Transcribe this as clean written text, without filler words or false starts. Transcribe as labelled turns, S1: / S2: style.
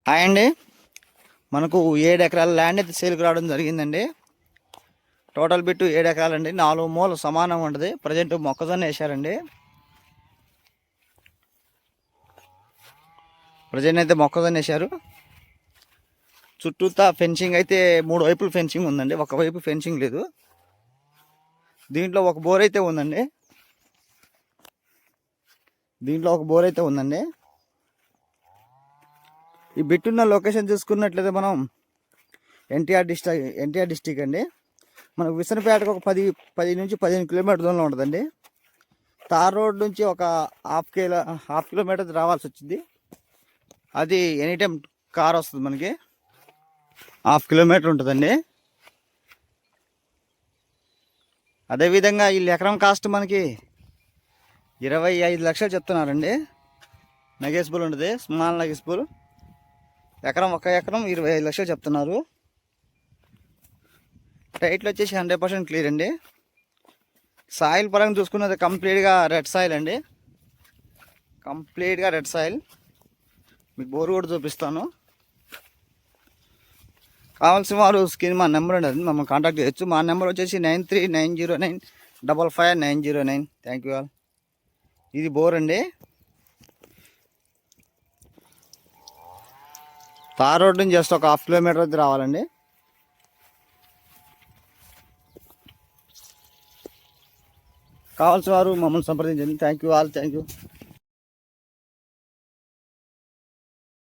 S1: Hi అండి. మనకు 7 ఎకరాల ల్యాండ్ అయితే సేల్కి రావడం జరిగిందండి. Total bit 7 ఎకరాలండి. 4 మూలలు సమానంగా ఉంటుంది. ప్రజెంట్ మొక్కజొన్న వేశారండి. ప్రజెంట్ అయితే మొక్కజొన్న వేశారు. చుట్టూతా ఫెన్సింగ్ అయితే 3 వైపులు ఫెన్సింగ్ ఉందండి. ఒకవైపు ఫెన్సింగ్ లేదు. దీంట్లో ఒక బోర్ అయితే ఉందండి. ఈ బిట్టున్న లొకేషన్ చూసుకున్నట్లయితే మనం ఎన్టీఆర్ డిస్టిక్ అండి. మనకు విసనపేటకు ఒక 10 నుంచి 15 కిలోమీటర్ దూరంలో ఉంటుందండి. తార్ రోడ్ నుంచి ఒక హాఫ్ కిలోమీటర్ రావాల్సి వచ్చింది. అది ఎనీ టైం కార్ వస్తుంది. మనకి హాఫ్ కిలోమీటర్ ఉంటుందండి. అదేవిధంగా వీళ్ళు ఎకరం కాస్ట్ మనకి 25 లక్షలు చెప్తున్నారండి. నెగెస్బుల్ ఉంటుంది, స్మాల్ నెగెస్బుల్. ఒక ఎకరం 25 లక్షలు చెప్తున్నారు. టైట్లు వచ్చేసి 100% క్లియర్ అండి. సాయిల్ పరంగా చూసుకున్నది కంప్లీట్గా రెడ్ సాయిల్ అండి. మీకు బోరు కూడా చూపిస్తాను. కావాల్సిన వారు స్క్రీన్ మా నెంబర్ ఉండదు, మమ్మల్ని కాంటాక్ట్ చేయొచ్చు. మా నెంబర్ వచ్చేసి 9390955909. Thank you all. ఇది బోర్ అండి. తార్ రోడ్ నుంచి జస్ట్ ఒక హాఫ్ కిలోమీటర్ వద్ద రావాలండి. కావాల్సిన వారు మమ్మల్ని సంప్రదించండి. Thank you all. Thank you.